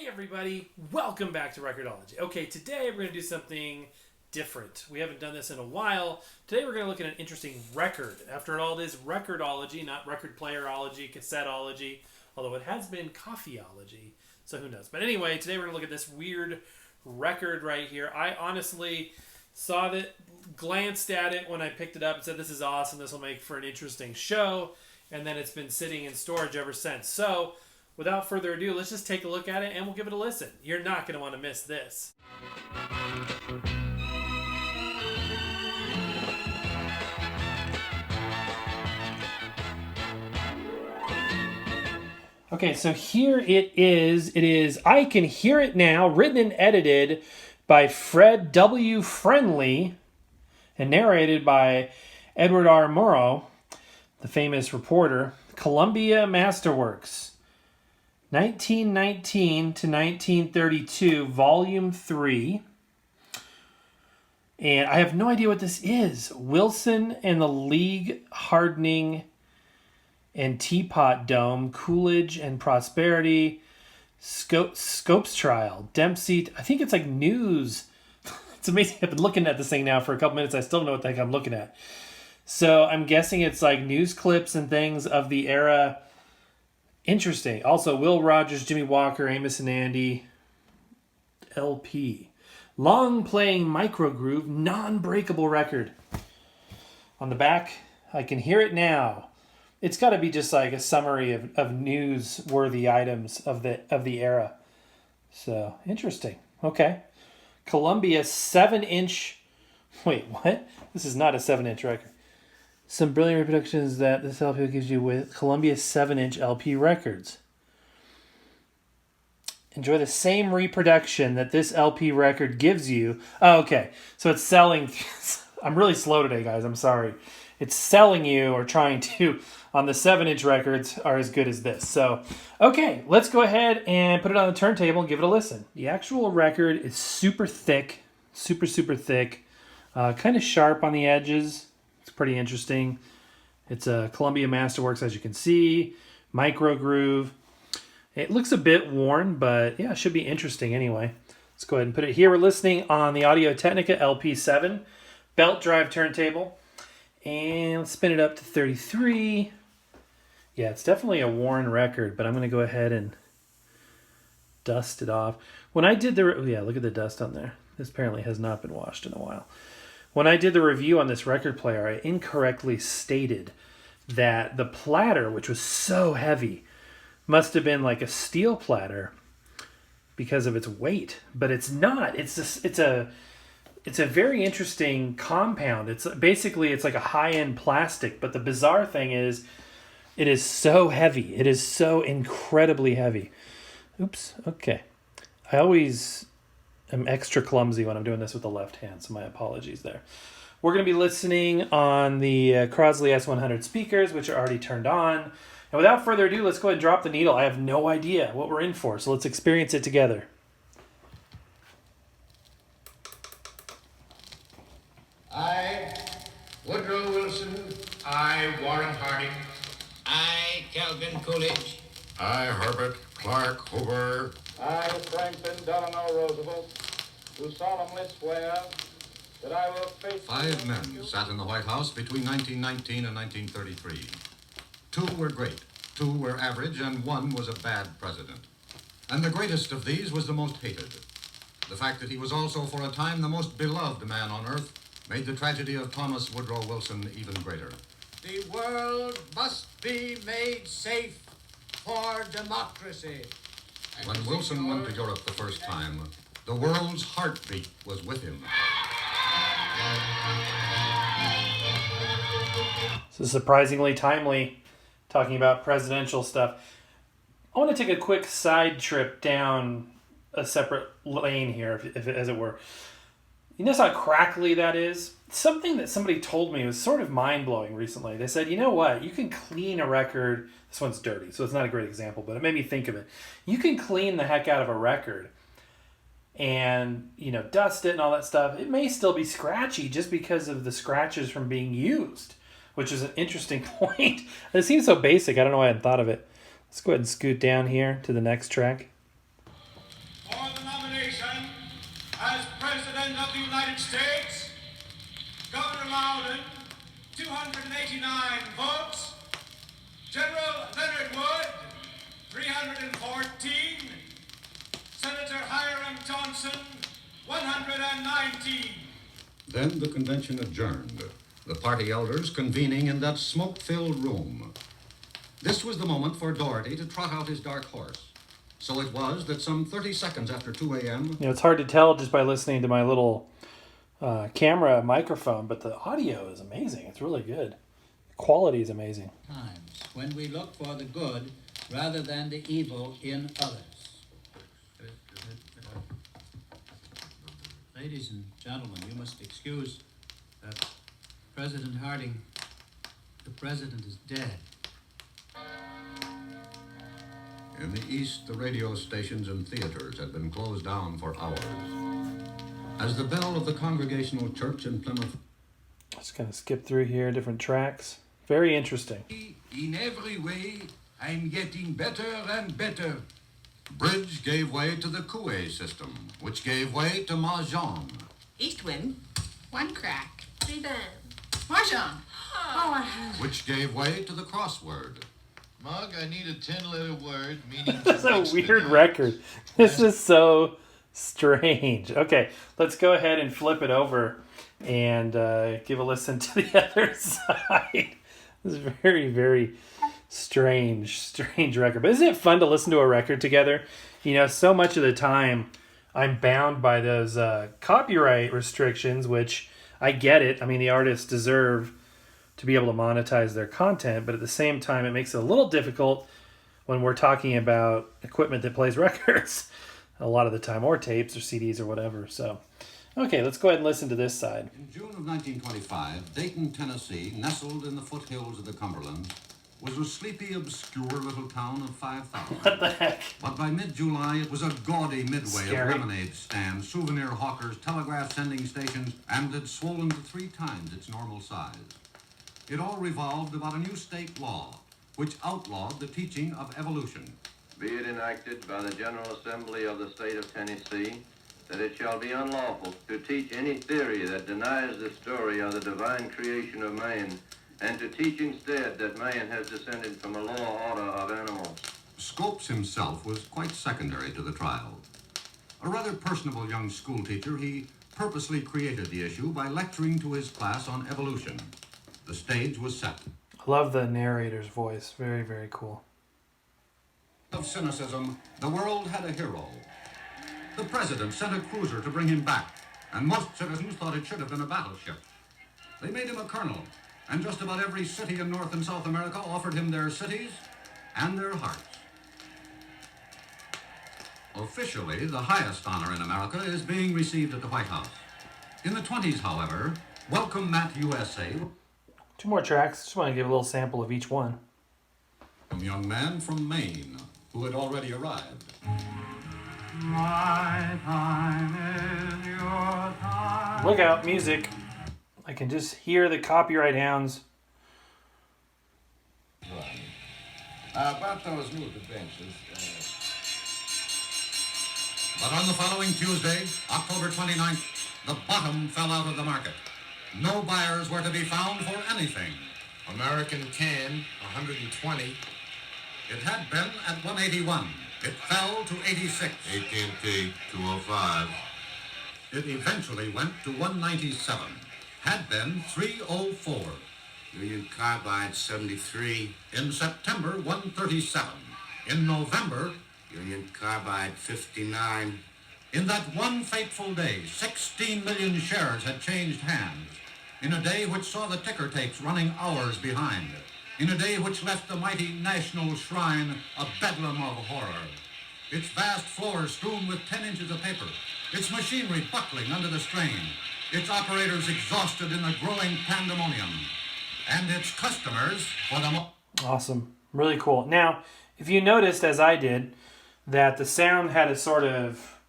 everybody, welcome back to Record-ology. Okay, today we're going to do something different. We haven't done this in a while. Today we're going to look at an interesting record. After all, it is Record-ology, not record playerology, cassetteology, although it has been coffeeology, so who knows. But anyway, today we're going to look at this weird record right here. I honestly saw it, glanced at it when I picked it up and said, this is awesome, this will make for an interesting show, and then it's been sitting in storage ever since. So, without further ado, let's just take a look at it and we'll give it a listen. You're not going to want to miss this. Okay, so here it is. It is I Can Hear It Now, written and edited by Fred W. Friendly and narrated by Edward R. Murrow, the famous reporter. Columbia Masterworks. 1919 to 1932, Volume 3. And I have no idea what this is. Wilson and the League Hardening and Teapot Dome, Coolidge and Prosperity, Scopes Trial, Dempsey. I think it's like news. It's amazing. I've been looking at this thing now for a couple minutes. I still don't know what the heck I'm looking at. So I'm guessing it's like news clips and things of the era. Interesting. Also, Will Rogers, Jimmy Walker, Amos and Andy, LP. Long playing microgroove, non-breakable record. On the back, I Can Hear It Now. It's got to be just like a summary of newsworthy items of the era. So, interesting. Okay. Columbia 7-inch... Wait, what? This is not a 7-inch record. Some brilliant reproductions that this LP gives you with Columbia 7-inch LP records. Enjoy the same reproduction that this LP record gives you. Oh, okay. So it's selling... I'm really slow today, guys. I'm sorry. It's selling you or trying to... on the 7-inch records are as good as this. So, okay. Let's go ahead and put it on the turntable and give it a listen. The actual record is super thick. Super, super thick. Kind of sharp on the edges. Pretty interesting. It's a Columbia Masterworks, as you can see. Micro groove. It looks a bit worn, but yeah, it should be interesting anyway. Let's go ahead and put it here. We're listening on the Audio-Technica LP7 belt drive turntable. And let's spin it up to 33. Yeah, it's definitely a worn record, but I'm going to go ahead and dust it off. When I did the... yeah, look at the dust on there. This apparently has not been washed in a while. When I did the review on this record player, I incorrectly stated that the platter, which was so heavy, must have been like a steel platter because of its weight. But it's not. It's a very interesting compound. It's like a high-end plastic. But the bizarre thing is, it is so heavy. It is so incredibly heavy. Oops. Okay. I'm extra clumsy when I'm doing this with the left hand, so my apologies there. We're going to be listening on the Crosley S100 speakers, which are already turned on. And without further ado, let's go ahead and drop the needle. I have no idea what we're in for, so let's experience it together. I, Woodrow Wilson. I, Warren Harding. I, Calvin Coolidge. I, Herbert Clark Hoover. I, Franklin Delano Roosevelt, do solemnly swear that I will faithfully... 5 men sat in the White House between 1919 and 1933. 2 were great, 2 were average, and 1 was a bad president. And the greatest of these was the most hated. The fact that he was also for a time the most beloved man on earth made the tragedy of Thomas Woodrow Wilson even greater. The world must be made safe for democracy. When Wilson went to Europe the first time, the world's heartbeat was with him. This is surprisingly timely, talking about presidential stuff. I want to take a quick side trip down a separate lane here, as it were. You notice how crackly that is? Something that somebody told me was sort of mind-blowing recently. They said, you know what? You can clean a record. This one's dirty, so it's not a great example, but it made me think of it. You can clean the heck out of a record and, dust it and all that stuff. It may still be scratchy just because of the scratches from being used, which is an interesting point. It seems so basic. I don't know why I hadn't thought of it. Let's go ahead and scoot down here to the next track. nation as President of the United States, Governor Loudon, 289 votes. General Leonard Wood, 314. Senator Hiram Johnson, 119. Then the convention adjourned, the party elders convening in that smoke-filled room. This was the moment for Doherty to trot out his dark horse. So it was that some 30 seconds after 2 a.m. You know, it's hard to tell just by listening to my little camera microphone, but the audio is amazing. It's really good. The quality is amazing. Times when we look for the good rather than the evil in others. Ladies and gentlemen, you must excuse President Harding. The president is dead. In the East, the radio stations and theaters had been closed down for hours. As the bell of the Congregational Church in Plymouth... Just going to skip through here, different tracks. Very interesting. In every way, I'm getting better and better. Bridge gave way to the Coué system, which gave way to Mahjong. East wind, one crack, three down. Mahjong. Oh, Which gave way to the crossword. Mug, I need a 10-letter word meaning... That's a weird record. This is so strange. Okay, let's go ahead and flip it over and give a listen to the other side. This is very, very strange record. But isn't it fun to listen to a record together? You know, so much of the time I'm bound by those copyright restrictions, which I get it. I mean, the artists deserve to be able to monetize their content, but at the same time, it makes it a little difficult when we're talking about equipment that plays records a lot of the time, or tapes or CDs or whatever. So, okay, let's go ahead and listen to this side. In June of 1925, Dayton, Tennessee, nestled in the foothills of the Cumberland, was a sleepy, obscure little town of 5,000. What the heck? But by mid-July, it was a gaudy midway Scary. of lemonade stands, souvenir hawkers, telegraph sending stations, and had swollen to 3 times its normal size. It all revolved about a new state law, which outlawed the teaching of evolution. Be it enacted by the General Assembly of the State of Tennessee that it shall be unlawful to teach any theory that denies the story of the divine creation of man, and to teach instead that man has descended from a lower order of animals. Scopes himself was quite secondary to the trial. A rather personable young schoolteacher, he purposely created the issue by lecturing to his class on evolution. The stage was set. I love the narrator's voice. Very, very cool. Of cynicism, the world had a hero. The president sent a cruiser to bring him back, and most citizens thought it should have been a battleship. They made him a colonel, and just about every city in North and South America offered him their cities and their hearts. Officially, the highest honor in America is being received at the White House. In the 20s, however, Welcome Mat USA... 2 more tracks. Just want to give a little sample of each one. A young man from Maine who had already arrived. My time is your time. Look out, music. I can just hear the copyright hounds. About those new conventions, But on the following Tuesday, October 29th, the bottom fell out of the market. No buyers were to be found for anything. American can, 120. It had been at 181. It fell to 86. AT&T, 205. It eventually went to 197. Had been 304. Union Carbide, 73. In September, 137. In November, Union Carbide, 59. in that one fateful day, 16 million shares had changed hands. In a day which saw the ticker tapes running hours behind. In a day which left the mighty National Shrine a bedlam of horror. Its vast floor strewn with 10 inches of paper. Its machinery buckling under the strain. Its operators exhausted in the growing pandemonium. And its customers for the... Awesome. Really cool. Now, if you noticed, as I did, that the sound had a sort of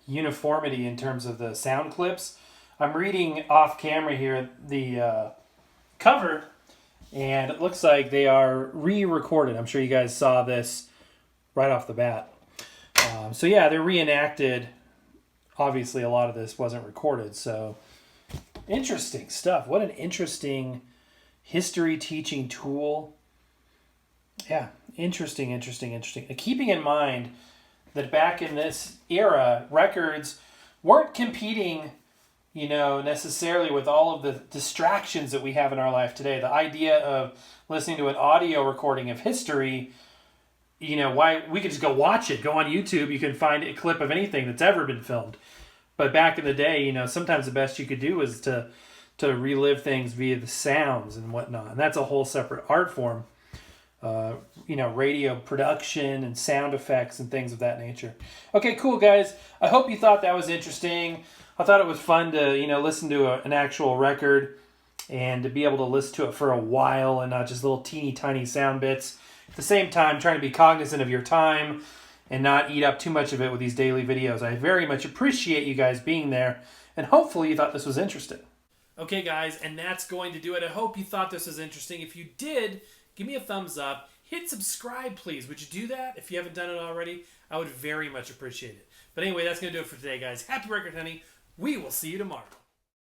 uniformity in terms of the sound clips. I'm reading off camera here the cover, and it looks like they are re-recorded. I'm sure you guys saw this right off the bat. So yeah, they're reenacted obviously a lot of this wasn't recorded. So interesting stuff. What an interesting history teaching tool. Yeah, interesting. And keeping in mind that back in this era, records weren't competing, necessarily with all of the distractions that we have in our life today. The idea of listening to an audio recording of history, why we could just go watch it, go on YouTube, you can find a clip of anything that's ever been filmed. But back in the day, sometimes the best you could do was to relive things via the sounds and whatnot. And that's a whole separate art form. Radio production and sound effects and things of that nature. Okay, cool, guys. I hope you thought that was interesting. I thought it was fun to, listen to an actual record and to be able to listen to it for a while and not just little teeny tiny sound bits. At the same time, trying to be cognizant of your time and not eat up too much of it with these daily videos. I very much appreciate you guys being there, and hopefully you thought this was interesting. Okay, guys, and that's going to do it. I hope you thought this was interesting. If you did, give me a thumbs up. Hit subscribe, please. Would you do that if you haven't done it already? I would very much appreciate it. But anyway, that's going to do it for today, guys. Happy record hunting. We will see you tomorrow.